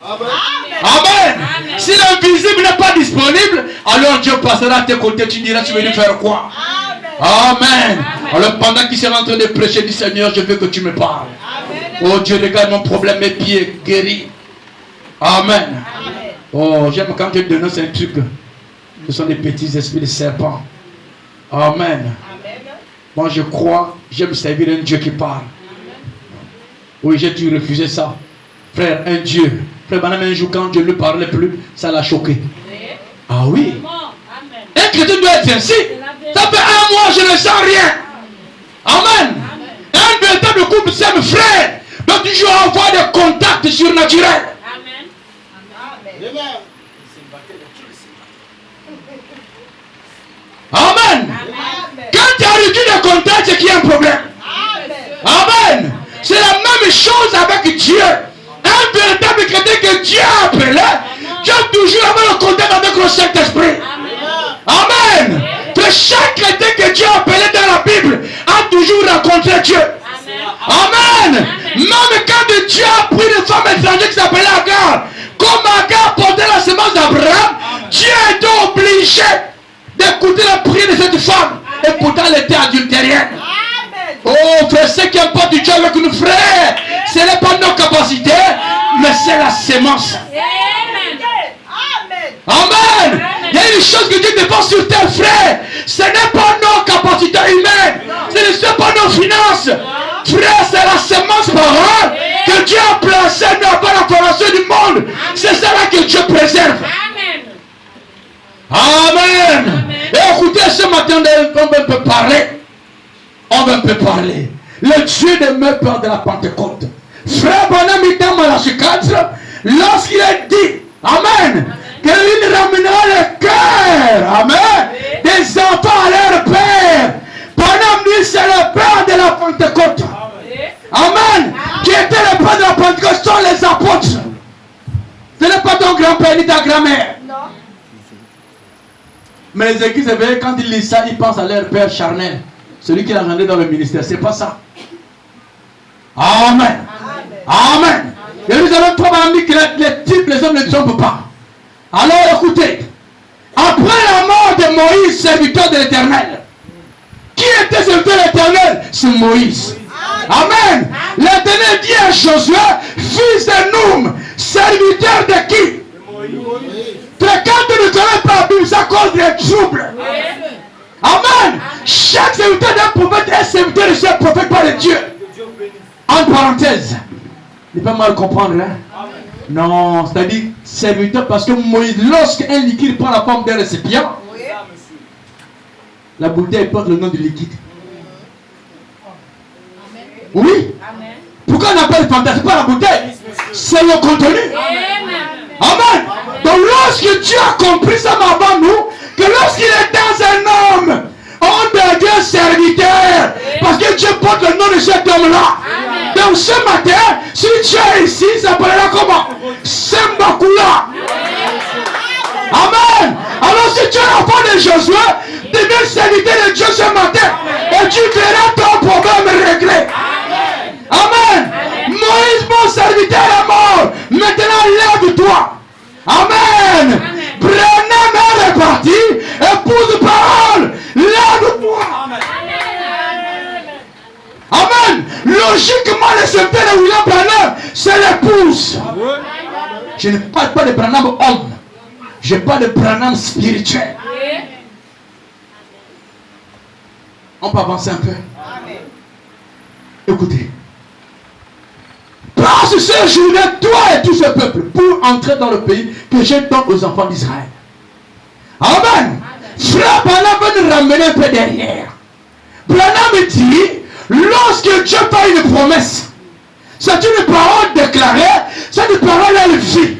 Amen. Amen. Si l'invisible n'est pas disponible, alors Dieu passera à tes côtés. Tu diras, tu veux lui faire quoi? Amen. Alors pendant qu'il sera en train de prêcher, dit Seigneur, je veux que tu me parles. Oh Dieu, regarde mon problème, mes pieds guéris. Amen. Oh, j'aime quand Dieu dénonce un truc. Ce sont des petits esprits de serpents. Amen. Moi je crois, j'aime servir un Dieu qui parle. Oui, j'ai dû refuser ça. Frère, un Dieu. Frère Branham, un jour quand Dieu ne parlait plus, ça l'a choqué. Ah oui. Un chrétien doit être ainsi. Ça fait un mois, je ne sens rien. Amen. Un véritable couple s'aime, frère, doit toujours avoir des contacts surnaturels. Amen. Amen. Quand tu as reçu des contacts, c'est qu'il y a un problème. Amen. C'est la même chose avec Dieu. Un véritable chrétien que Dieu a appelé, Dieu a toujours avoir le contact avec le Saint-Esprit. Amen. Que chaque chrétien que Dieu a appelé dans la Bible a toujours rencontré Dieu. Amen. Même quand Dieu a pris une femme étrangère qui s'appelait Agar, comme Agar portait la semence d'Abraham, Dieu était obligé d'écouter la prière de cette femme. Et pourtant elle était adultérienne. Oh frère, ce qui importe du Dieu avec nous frères, ce n'est pas nos capacités, mais c'est la sémence. Amen. Il y a une chose que Dieu dépend sur terre, frère. Ce n'est pas nos capacités humaines, ce n'est pas nos finances. Frère, c'est la sémence parole que Dieu a placée avant la formation du monde. C'est cela que Dieu préserve. Amen. Et écoutez, ce matin, on va un peu parler. On va un peu parler. Le Dieu demeure peur de la Pentecôte. Frère Branham, dans Malachie 4, lorsqu'il a dit, Amen, qu'il ramènera le cœur, Amen, des enfants à leur père. Branham dit, c'est le père de la Pentecôte. Amen. Qui était le père de la Pentecôte sont les apôtres. Ce n'est pas ton grand-père ni ta grand-mère. Mais les églises éveillées, quand ils lisent ça, ils pensent à leur père charnel. Celui qui l'a rendu dans le ministère. C'est pas ça. Amen. Amen. Et nous avons trois dit que les types, les hommes ne trompent pas. Alors écoutez. Après la mort de Moïse, serviteur de l'Éternel. Qui était serviteur de l'Éternel? C'est Moïse. Amen. L'Éternel dit à Josué, fils de Noum, serviteur de qui? Quand tu ne connais pas la Bible, ça cause des troubles. Amen. Chaque serviteur d'un prophète est serviteur de ce prophète par le Dieu. En parenthèse, il ne peut pas mal comprendre. Hein? Non, c'est-à-dire serviteur parce que Moïse, lorsqu'un liquide prend la forme d'un récipient, la bouteille porte le nom du liquide. Oui. Pourquoi on appelle fantasme? C'est pas la bouteille, c'est le contenu. Amen. Donc lorsque Dieu a compris ça avant nous, que lorsqu'il est dans un homme, on devient serviteur. Parce que Dieu porte le nom de cet homme-là. Donc ce matin, si Dieu est ici, ça s'appellera comment? Sembakula. Amen. Alors si tu es l'enfant de Josué, deviens serviteur de Dieu ce matin. Et tu verras ton problème réglé. Amen. Moïse, mon serviteur, est mort. Maintenant, lève-toi. Amen. Branham est reparti. Épouse parole. Lève-toi. Amen. Logiquement, le serviteur de William Branham, c'est l'épouse. Je ne parle pas de Branham homme. Je parle de Branham spirituel. On peut avancer un peu. Écoutez. Passe ce jour-là, toi et tout ce peuple, pour entrer dans le pays que je donne aux enfants d'Israël. Amen. Frère Branham va nous ramener un peu derrière. Branham dit, lorsque Dieu fait une promesse, c'est une parole déclarée, c'est une parole à vie.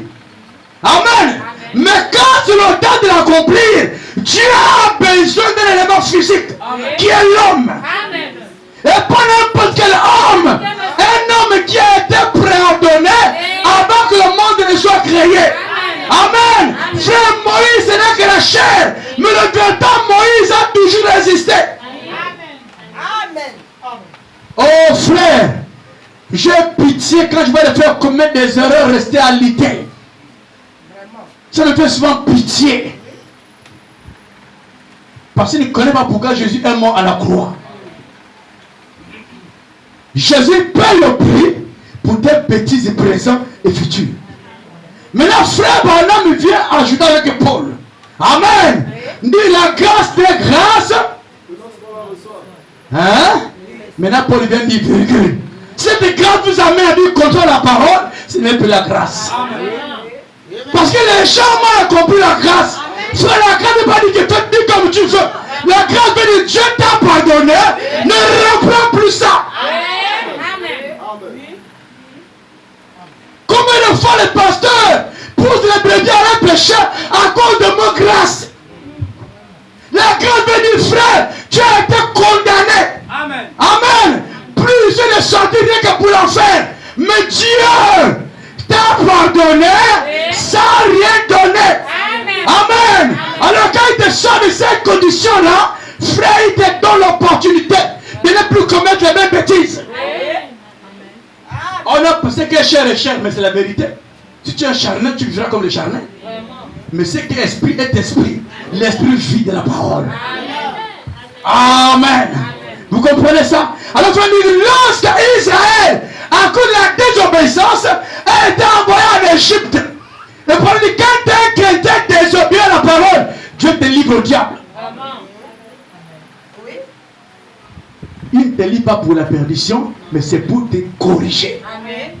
Amen. Mais quand c'est le temps de l'accomplir, Dieu a besoin d'un élément physique, qui est l'homme. Et pas n'importe quel homme. Un homme qui a été préordonné avant que le monde ne soit créé. Amen. Frère Moïse, ce n'est que la chair. Mais le véritable Moïse a toujours résisté. Amen. Oh frère, j'ai pitié quand je vais le faire commettre des erreurs, rester alité. Ça me fait souvent pitié. Parce qu'il ne connaît pas pourquoi Jésus est mort à la croix. Jésus paie le prix pour des bêtises présents et futurs. Maintenant, frère Branham vient ajouter avec Paul. Amen. Dit la grâce des grâces. Hein? Maintenant, Paul vient dire virgule. Cette grâce vous amène à dire contre la parole, ce n'est plus la grâce. Parce que les gens ont compris la grâce. Frère, la grâce ne veut pas dire que tu dis comme tu veux. La grâce veut dire Dieu t'a pardonné. Ne reprends plus ça. Combien de fois les pasteurs poussent les brebis à leur péché à cause de mon grâce? La grâce veut dire, frère, tu as été condamné. Amen. Amen. Plus je ne sortis rien que pour l'enfer. Mais Dieu t'a pardonné sans rien donner. Amen. Alors quand il te sort de cette condition-là, frère, il te donne l'opportunité de ne plus commettre les mêmes bêtises. On a pensé que chair est chair, mais c'est la vérité. Si tu es charnel, tu vivras comme le charnel. Mais c'est que l'esprit est esprit. L'esprit vit de la parole. Amen. Vous comprenez ça? Alors tu vas dire, lorsque Israël, à cause de la désobéissance, a été envoyé en Égypte. Le problème dit, quand un chrétien désobéit à la parole, Dieu te livre au diable. Il ne te livre pas pour la perdition, mais c'est pour te corriger. Amen.